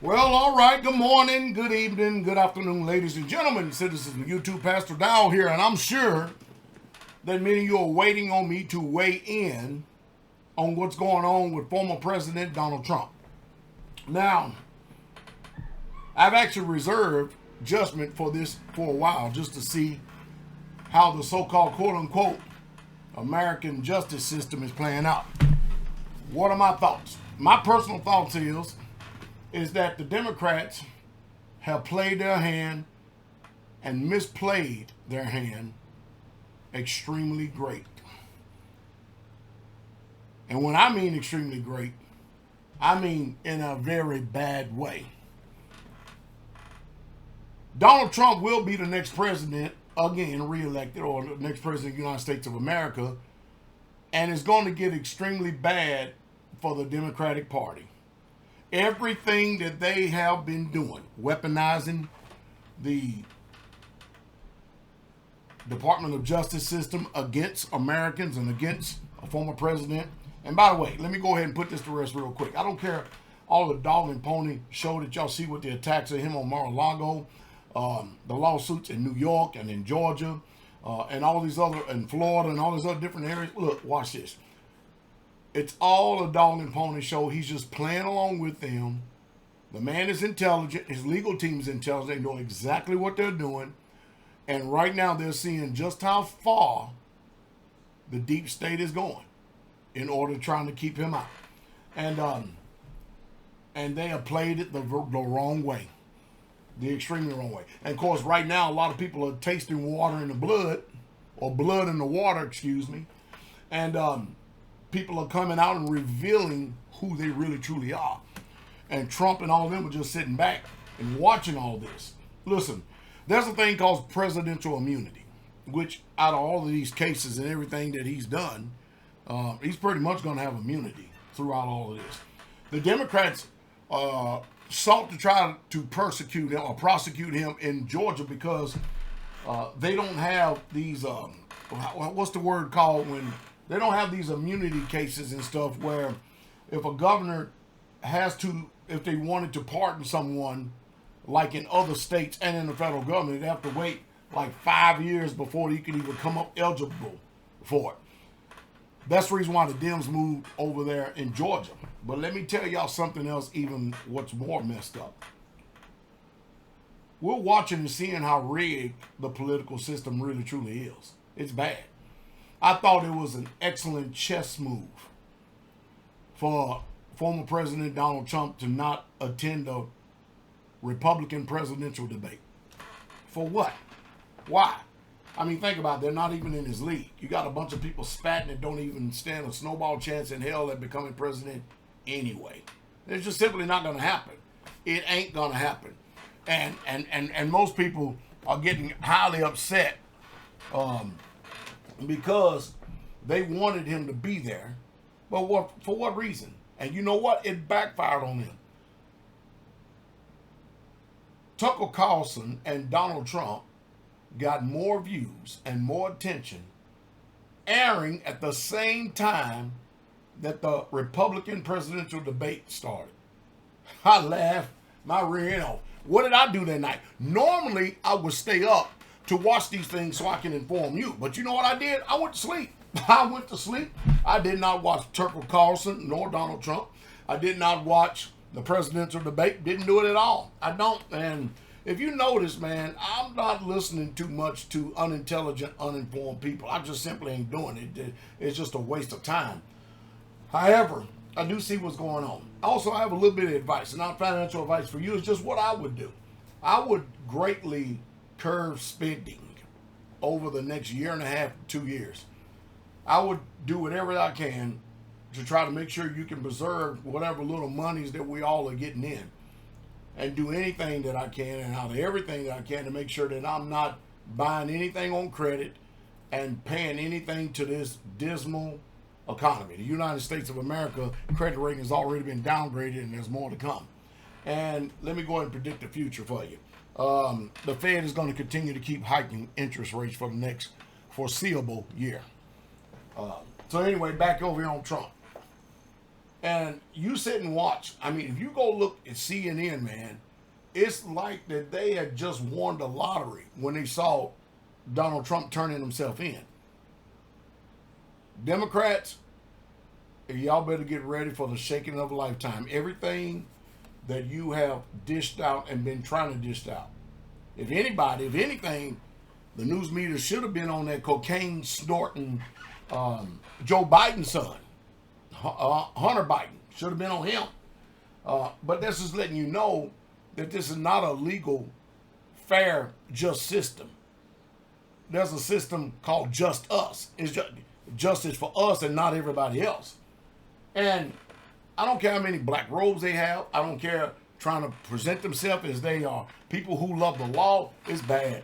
Well, all right. Good morning, good evening, good afternoon, ladies and gentlemen, citizens of YouTube. Pastor Dowell here, and I'm sure that many of you are waiting on me to weigh in on what's going on with former President Donald Trump. Now, I've actually reserved judgment for this for a while just to see how the so-called quote-unquote American justice system is playing out. What are my thoughts? My personal thoughts is that the Democrats have played their hand and misplayed their hand extremely great. And when I mean extremely great, I mean in a very bad way. Donald Trump will be the next president, again, reelected, or the next president of the United States of America, and it's going to get extremely bad for the Democratic Party. Everything that they have been doing, weaponizing the Department of Justice system against Americans and against a former president. And by the way, let me go ahead and put this to rest real quick. I don't care all the dog and pony show that y'all see with the attacks of him on Mar-a-Lago, the lawsuits in New York and in Georgia, and all these other, in Florida and all these other different areas. Look, watch this. It's all a dog and pony show. He's just playing along with them. The man is intelligent. His legal team is intelligent. They know exactly what they're doing. And right now they're seeing just how far the deep state is going in order trying to keep him out. And they have played it the wrong way. The extremely wrong way. And of course, right now, a lot of people are tasting water in the blood, or blood in the water, excuse me. And people are coming out and revealing who they really truly are. And Trump and all of them are just sitting back and watching all this. Listen, there's a thing called presidential immunity, which out of all of these cases and everything that he's done, he's pretty much going to have immunity throughout all of this. The Democrats sought to try to persecute him or prosecute him in Georgia because they don't have these, what's the word called when they don't have these immunity cases and stuff where if a governor has to, if they wanted to pardon someone, like in other states and in the federal government, they have to wait like 5 years before you can even come up eligible for it. That's the reason why the Dems moved over there in Georgia. But let me tell y'all something else, even what's more messed up. We're watching and seeing how rigged the political system really truly is. It's bad. I thought it was an excellent chess move for former President Donald Trump to not attend a Republican presidential debate. For what? Why? I mean, think about it. They're not even in his league. You got a bunch of people spatting that don't even stand a snowball chance in hell at becoming president anyway. It's just simply not going to happen. It ain't going to happen. And most people are getting highly upset because they wanted him to be there. But for what reason? And you know what? It backfired on them. Tucker Carlson and Donald Trump got more views and more attention airing at the same time that the Republican presidential debate started. I laughed my rear end off. What did I do that night? Normally, I would stay up to watch these things so I can inform you. But you know what I did? I went to sleep. I went to sleep. I did not watch Tucker Carlson nor Donald Trump. I did not watch the presidential debate. Didn't do it at all. I don't. And if you notice, man, I'm not listening too much to unintelligent, uninformed people. I just simply ain't doing it. It's just a waste of time. However, I do see what's going on. Also, I have a little bit of advice, and not financial advice for you. It's just what I would do. I would greatly curb spending over the next year and a half, 2 years. I would do whatever I can to try to make sure you can preserve whatever little monies that we all are getting in, and do anything that I can and out of everything that I can to make sure that I'm not buying anything on credit and paying anything to this dismal economy. The United States of America credit rating has already been downgraded, and there's more to come. And let me go ahead and predict the future for you. The Fed is going to continue to keep hiking interest rates for the next foreseeable year. So anyway, back over here on Trump. And you sit and watch. I mean, if you go look at CNN, man, it's like that they had just won the lottery when they saw Donald Trump turning himself in. Democrats, y'all better get ready for the shaking of a lifetime. Everything that you have dished out and been trying to dish out. If anything, the news media should have been on that cocaine snorting Joe Biden's son, Hunter Biden. Should have been on him. But this is letting you know that this is not a legal, fair, just system. There's a system called Just Us. It's justice for us and not everybody else. And I don't care how many black robes they have. I don't care trying to present themselves as they are people who love the law. It's bad.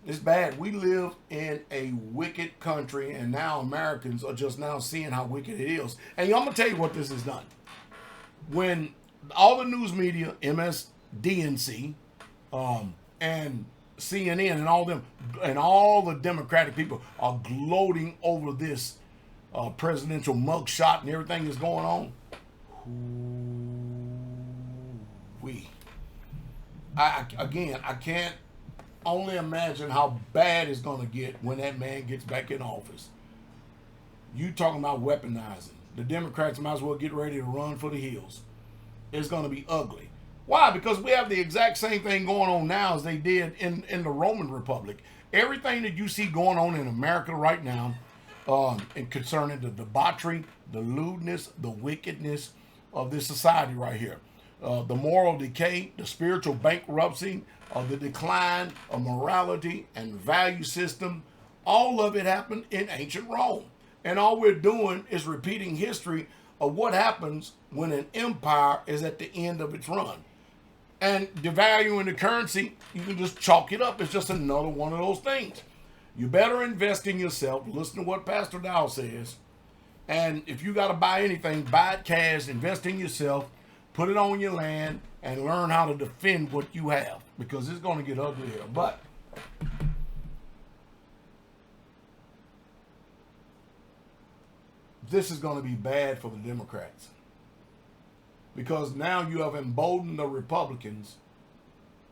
It's bad. We live in a wicked country, and now Americans are just now seeing how wicked it is. And I'm going to tell you what this has done. When all the news media, MSDNC, and CNN and all them, and all the Democratic people are gloating over this presidential mugshot and everything that's going on. I can't only imagine how bad it's going to get when that man gets back in office. You talking about weaponizing. The Democrats might as well get ready to run for the hills. It's going to be ugly. Why? Because we have the exact same thing going on now as they did in the Roman Republic. Everything that you see going on in America right now, and concerning the debauchery, the lewdness, the wickedness of this society right here, the moral decay, the spiritual bankruptcy, the decline of morality and value system, all of it happened in ancient Rome. And all we're doing is repeating history of what happens when an empire is at the end of its run. And devaluing the currency, you can just chalk it up. It's just another one of those things. You better invest in yourself. Listen to what Pastor Dowell says. And if you got to buy anything, buy it cash, invest in yourself, put it on your land, and learn how to defend what you have. Because it's going to get ugly here. But this is going to be bad for the Democrats. Because now you have emboldened the Republicans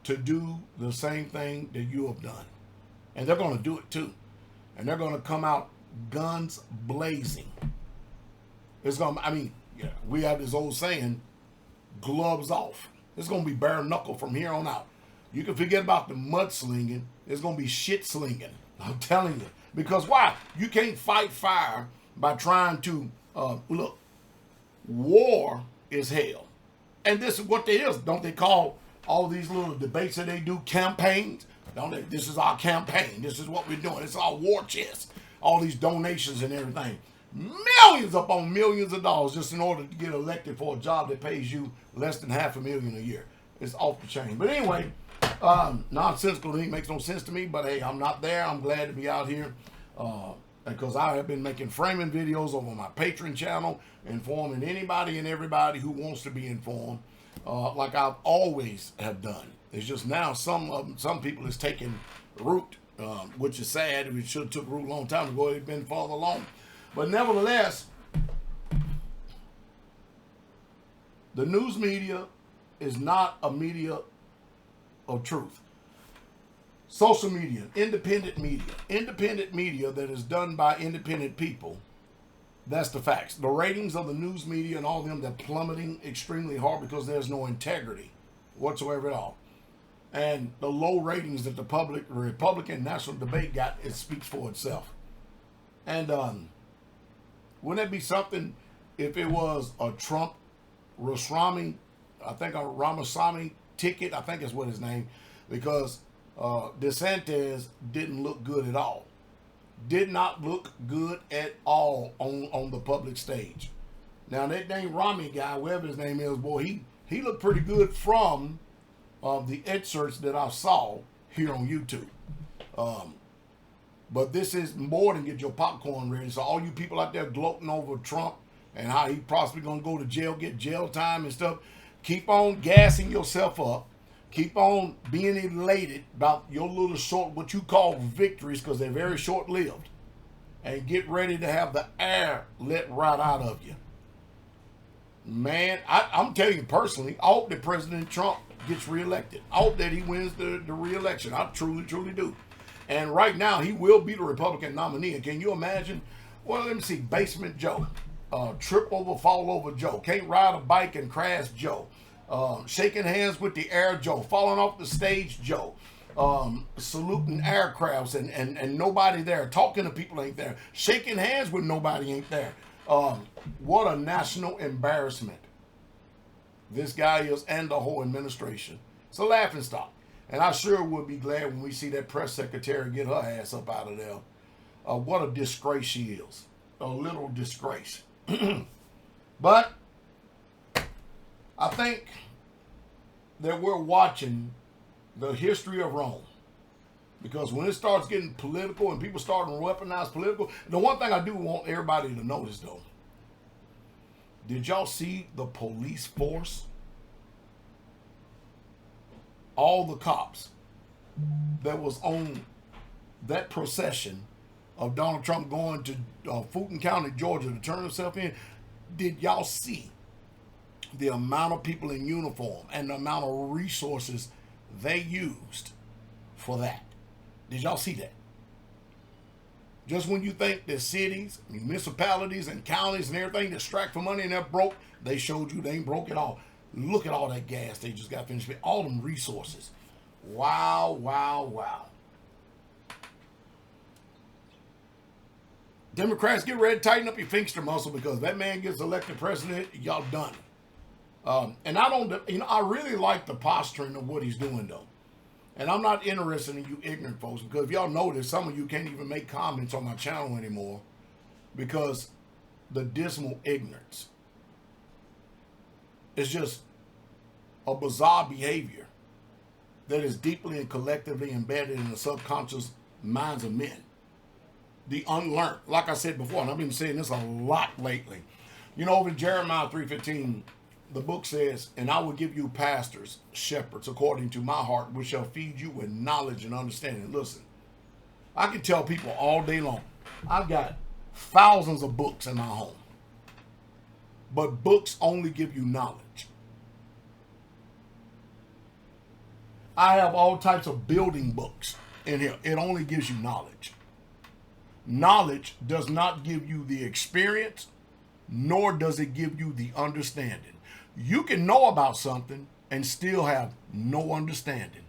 to do the same thing that you have done. And they're going to do it too. And they're going to come out guns blazing. It's going to, we have this old saying, gloves off. It's going to be bare knuckle from here on out. You can forget about the mudslinging. It's going to be shit slinging. I'm telling you. Because why? You can't fight fire by trying to, look, war is hell. And this is what it is. Don't they call all these little debates that they do campaigns? Don't they? This is our campaign. This is what we're doing. It's our war chest. All these donations and everything. Millions upon millions of dollars just in order to get elected for a job that pays you less than $500,000 a year. It's off the chain. But anyway, nonsensical. It makes no sense to me. But hey, I'm not there. I'm glad to be out here. Because I have been making framing videos over my Patreon channel, informing anybody and everybody who wants to be informed, like I've always have done. It's just now some people is taking root, which is sad. It should have took root a long time ago. It's been farther along. But nevertheless, the news media is not a media of truth. Social media, independent media that is done by independent people. That's the facts. The ratings of the news media and all of them, they're plummeting extremely hard because there's no integrity whatsoever at all. And the low ratings that the Republican national debate got, it speaks for itself. And wouldn't it be something if it was a Trump Ramaswamy, I think a Ramaswamy ticket, I think is what his name, because DeSantis didn't look good at all. Did not look good at all on the public stage. Now that dang Rami guy, whatever his name is, boy, he looked pretty good from the excerpts that I saw here on YouTube. But this is more than get your popcorn ready. So all you people out there gloating over Trump and how he possibly gonna go to jail, get jail time and stuff, keep on gassing yourself up. Keep on being elated about your little short, what you call victories, because they're very short-lived. And get ready to have the air let right out of you. Man, I'm telling you personally, I hope that President Trump gets reelected. I hope that he wins the reelection. I truly, truly do. And right now, he will be the Republican nominee. And can you imagine? Well, let me see. Basement Joe. Trip over, fall over Joe. Can't ride a bike and crash Joe. Shaking hands with the air Joe. Falling off the stage Joe. Saluting aircrafts and nobody there. Talking to people ain't there. Shaking hands with nobody ain't there. What a national embarrassment this guy is, and the whole administration. It's a laughing stock. And I sure would be glad when we see that press secretary get her ass up out of there. What a disgrace she is. A little disgrace. But I think that we're watching the history of Rome. Because when it starts getting political and people starting to weaponize political, the one thing I do want everybody to notice though, did y'all see the police force? All the cops that was on that procession of Donald Trump going to Fulton County, Georgia to turn himself in, did y'all see the amount of people in uniform and the amount of resources they used for that? Did y'all see that? Just when you think that cities, municipalities, and counties and everything that strike for money and they're broke, they showed you they ain't broke at all. Look at all that gas they just got finished with. All them resources. Wow, wow, wow. Democrats, get ready to tighten up your Finkster muscle, because that man gets elected president, y'all done. And I don't, I really like the posturing of what he's doing though. And I'm not interested in you ignorant folks, because if y'all notice, some of you can't even make comments on my channel anymore because the dismal ignorance. It's just a bizarre behavior that is deeply and collectively embedded in the subconscious minds of men. The unlearned, like I said before, and I've been saying this a lot lately. You know, over in Jeremiah 3:15, the book says, and I will give you pastors, shepherds, according to my heart, which shall feed you with knowledge and understanding. Listen, I can tell people all day long, I've got thousands of books in my home. But books only give you knowledge. I have all types of building books in here. It only gives you knowledge. Knowledge does not give you the experience, nor does it give you the understanding. You can know about something and still have no understanding.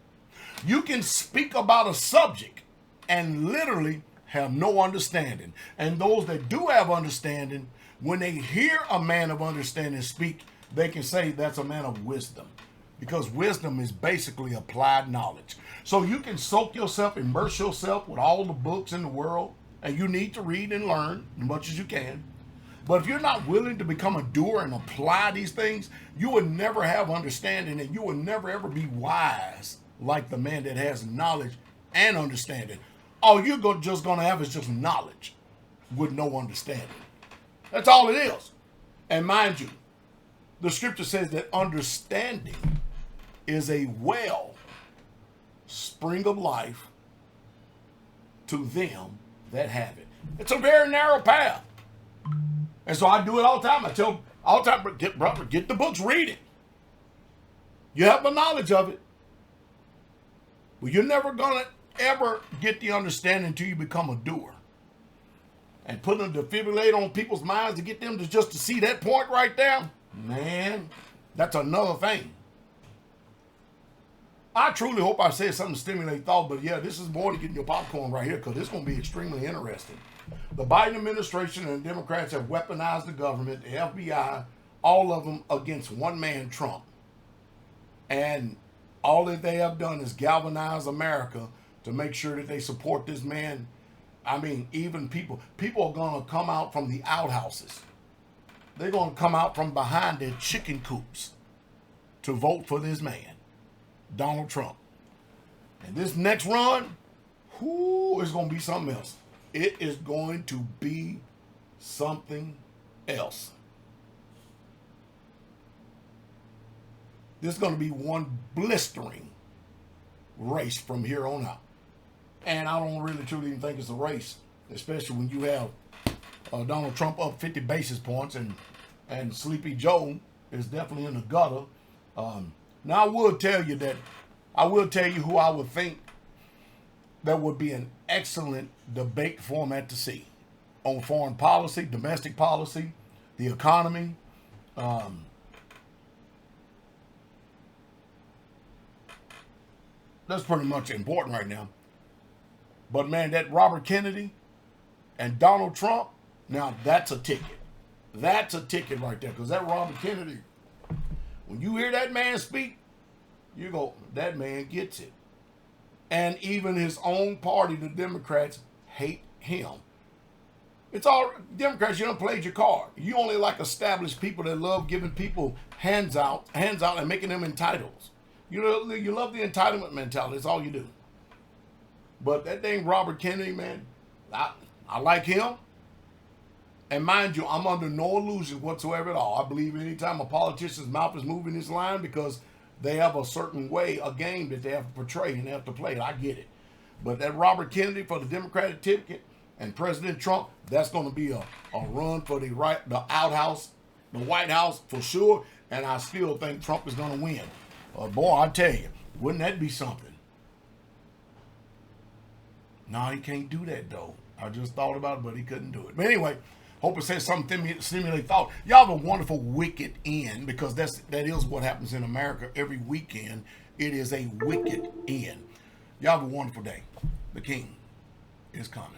You can speak about a subject and literally have no understanding. And those that do have understanding, when they hear a man of understanding speak, they can say that's a man of wisdom. Because wisdom is basically applied knowledge. So you can soak yourself, immerse yourself with all the books in the world, and you need to read and learn as much as you can. But if you're not willing to become a doer and apply these things, you will never have understanding, and you will never ever be wise like the man that has knowledge and understanding. All you're just going to have is just knowledge with no understanding. That's all it is. And mind you, the scripture says that understanding is a well spring of life to them that have it. It's a very narrow path. And so I do it all the time. I tell all the time, get the books, read it. You have the knowledge of it. But you're never going to ever get the understanding until you become a doer. And putting a defibrillator on people's minds to get them to just to see that point right there, man, that's another thing. I truly hope I said something to stimulate thought, but yeah, this is more than getting your popcorn right here, because it's going to be extremely interesting. The Biden administration and the Democrats have weaponized the government, the FBI, all of them against one man, Trump. And all that they have done is galvanize America to make sure that they support this man. I mean, even people are going to come out from the outhouses. They're going to come out from behind their chicken coops to vote for this man, Donald Trump. And this next run, is going to be something else. It is going to be something else. This is going to be one blistering race from here on out. And I don't really truly even think it's a race, especially when you have Donald Trump up 50 basis points and Sleepy Joe is definitely in the gutter. Now, I will tell you who I would think that would be an excellent debate format to see on foreign policy, domestic policy, the economy. That's pretty much important right now. But man, that Robert Kennedy and Donald Trump, now that's a ticket. That's a ticket right there. Because that Robert Kennedy, when you hear that man speak, you go, that man gets it. And even his own party, the Democrats, hate him. It's all Democrats. You don't play your card. You only like established people that love giving people hands out, and making them entitled. You love the entitlement mentality. That's all you do. But that dang Robert Kennedy, man, I like him. And mind you, I'm under no illusion whatsoever at all. I believe anytime a politician's mouth is moving this line because they have a certain way, a game that they have to portray and they have to play. I get it. But that Robert Kennedy for the Democratic ticket and President Trump, that's going to be a run for the outhouse, the White House for sure. And I still think Trump is going to win. Boy, I tell you, wouldn't that be something? No, he can't do that, though. I just thought about it, but he couldn't do it. But anyway, hope it says something to stimulate thought. Y'all have a wonderful wicked end, because that is what happens in America every weekend. It is a wicked end. Y'all have a wonderful day. The King is coming.